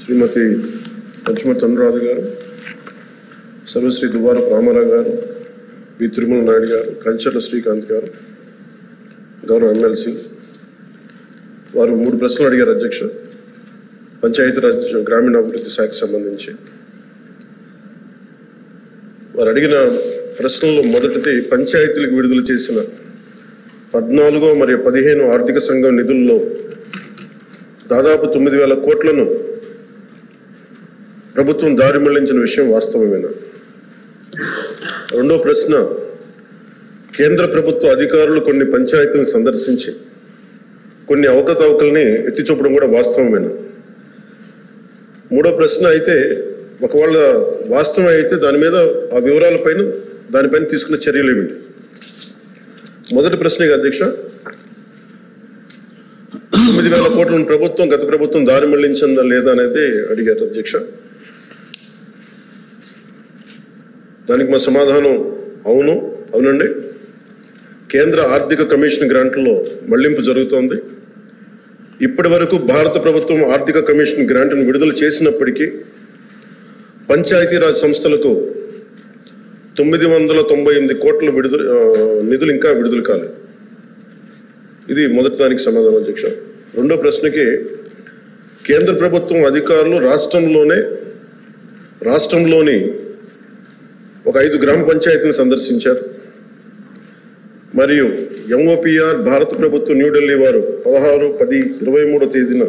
శ్రీమతి పంచుమతి అనురాధ గారు, సర్వశ్రీ దువ్వారపు రామారావు గారు, వి తిరుమల నాయుడు గారు, కంచర్ల శ్రీకాంత్ గారు, గౌరవ ఎమ్మెల్సీ వారు 3 ప్రశ్నలు అడిగారు అధ్యక్ష. పంచాయతీరాజ్ గ్రామీణాభివృద్ధి శాఖకు సంబంధించి వారు అడిగిన ప్రశ్నల్లో మొదటిది పంచాయతీలకు విడుదల చేసిన 14 మరియు 15 ఆర్థిక సంఘం నిధుల్లో దాదాపు 9,000 కోట్లను ప్రభుత్వం దారి మళ్లించిన విషయం వాస్తవమేనా? రెండో ప్రశ్న, కేంద్ర ప్రభుత్వ అధికారులు కొన్ని పంచాయతీలను సందర్శించి కొన్ని అవకతవకల్ని ఎత్తి చూపడం కూడా వాస్తవమేనా? మూడో ప్రశ్న అయితే ఒకవేళ వాస్తవం అయితే దాని మీద ఆ వివరాలపైన దానిపైన తీసుకున్న చర్యలు ఏమిటి? మొదటి ప్రశ్న అధ్యక్ష, 9,000 కోట్లను గత ప్రభుత్వం దారి మళ్లించిందా లేదా అనేది అడిగారు అధ్యక్ష. దానికి మా సమాధానం అవునండి. కేంద్ర ఆర్థిక కమిషన్ గ్రాంట్లలో మళ్లింపు జరుగుతోంది. ఇప్పటి వరకు భారత ప్రభుత్వం ఆర్థిక కమిషన్ గ్రాంట్ను విడుదల చేసినప్పటికీ పంచాయతీరాజ్ సంస్థలకు 998 కోట్ల నిధులు ఇంకా విడుదల కాలేదు. ఇది మొదటి దానికి సమాధానం అధ్యక్ష. రెండో ప్రశ్నకి, కేంద్ర ప్రభుత్వం అధికారులు రాష్ట్రంలోని ఒక 5 గ్రామ పంచాయతీలను సందర్శించారు. మరియు ఎంఓపిఆర్ భారత ప్రభుత్వం న్యూఢిల్లీ వారు 16/10/23 తేదీన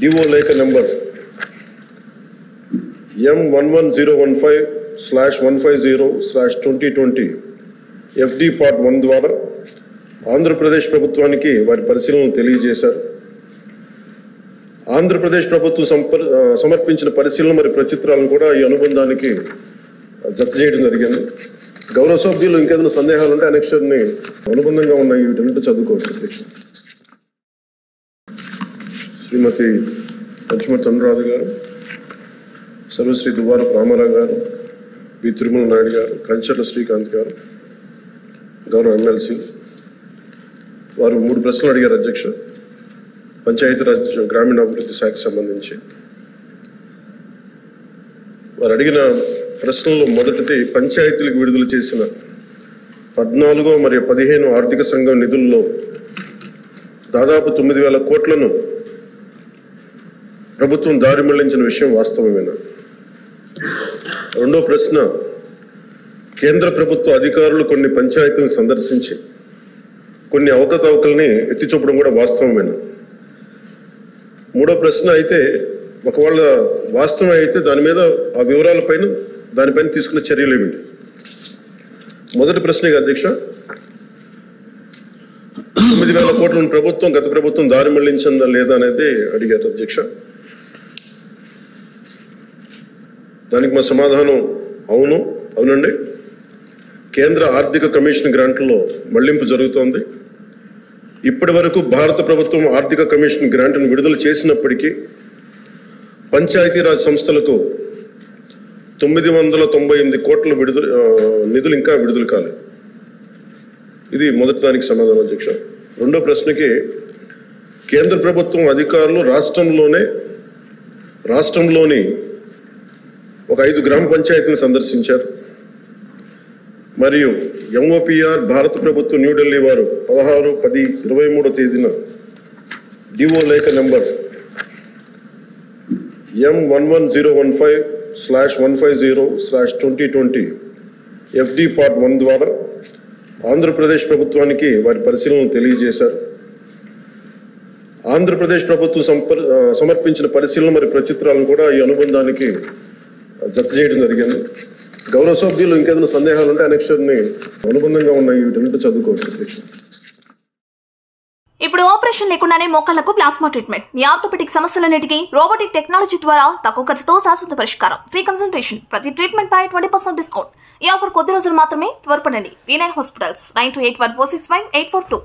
డిఓ లేఖ నెంబర్ M11015/150/2020 FD Part 1 ద్వారా ఆంధ్రప్రదేశ్ ప్రభుత్వానికి వారి పరిశీలనలు తెలియజేశారు. ఆంధ్రప్రదేశ్ ప్రభుత్వం సమర్పించిన పరిశీలన మరియు ప్రచిత్రాలను కూడా ఈ అనుబంధానికి జత చేయడం జరిగింది. గౌరవ సభ్యులు ఇంకేదైనా సందేహాలు ఉంటే అనెక్షర్ని అనుబంధంగా ఉన్నాయి వీటన్నిటి చదువుకోవచ్చు అధ్యక్ష. శ్రీమతి పంచుమతి అనురాధ గారు, సర్వశ్రీ దువ్వారపు రామారావు గారు, వి తిరుమల నాయుడు గారు, కంచర్ల శ్రీకాంత్ గారు, గౌరవ ఎమ్మెల్సీ వారు 3 ప్రశ్నలు అడిగారు అధ్యక్ష. పంచాయతీరాజ్ గ్రామీణాభివృద్ధి శాఖకు సంబంధించి వారు అడిగిన ప్రశ్నల్లో మొదటిది పంచాయతీలకు విడుదల చేసిన 14 మరియు 15 ఆర్థిక సంఘం నిధుల్లో దాదాపు 9,000 కోట్లను ప్రభుత్వం దారి మళ్లించిన విషయం వాస్తవమేనా? రెండో ప్రశ్న, కేంద్ర ప్రభుత్వ అధికారులు కొన్ని పంచాయతీలను సందర్శించి కొన్ని అవకతవకల్ని ఎత్తి చూపడం కూడా వాస్తవమేనా? మూడో ప్రశ్న అయితే ఒకవేళ వాస్తవం అయితే దాని మీద ఆ వివరాలపైన దానిపైన తీసుకున్న చర్యలు ఏమిటి? మొదటి ప్రశ్న అధ్యక్ష, 9,000 కోట్లను గత ప్రభుత్వం దారి మళ్లించిందా లేదా అనేది అడిగారు అధ్యక్ష. దానికి మా సమాధానం అవునండి. కేంద్ర ఆర్థిక కమిషన్ గ్రాంట్లలో మళ్లింపు జరుగుతోంది. ఇప్పటి వరకు భారత ప్రభుత్వం ఆర్థిక కమిషన్ గ్రాంట్ను విడుదల చేసినప్పటికీ పంచాయతీరాజ్ సంస్థలకు 998 కోట్ల నిధులు ఇంకా విడుదల కాలేదు. ఇది మొదటి దానికి సమాధానం అధ్యక్ష. రెండో ప్రశ్నకి, కేంద్ర ప్రభుత్వం అధికారులు రాష్ట్రంలోని ఒక 5 గ్రామ పంచాయతీలను సందర్శించారు. మరియు ఎంఓపిఆర్ భారత ప్రభుత్వం న్యూఢిల్లీ వారు 16/10/23 తేదీన డిఓ లేఖ నెంబర్ M11015/150/2020 FD Part 1 ద్వారా ఆంధ్రప్రదేశ్ ప్రభుత్వానికి వారి పరిశీలనలు తెలియజేశారు. ఆంధ్రప్రదేశ్ ప్రభుత్వం సమర్పించిన పరిశీలన మరియు ప్రచిత్రాలను కూడా ఈ అనుబంధానికి జత చేయడం జరిగింది. గౌరవ సభ్యులు ఇంకేదైనా సందేహాలు ఉంటే అనెక్షర్ని అనుబంధంగా ఉన్నాయి వీటన్నిటి చదువుకోవచ్చు అధ్యక్ష. ఇప్పుడు ఆపరేషన్ లేకుండానే మోకాళ్లకు ప్లాస్మా ట్రీట్మెంట్. మీ ఆర్థోపెటిక్ సమస్యలన్నిటికీ రోబోటిక్ టెక్నాలజీ ద్వారా తక్కువ ఖర్చుతో శాశ్వత పరిష్కారం. ఫ్రీ కన్సల్టేషన్, ప్రతి ట్రీట్మెంట్ పై 20% డిస్కౌంట్. ఈ ఆఫర్ కొద్ది రోజులు మాత్రమే. త్వరపడండి. V9 hospitals 9281465842.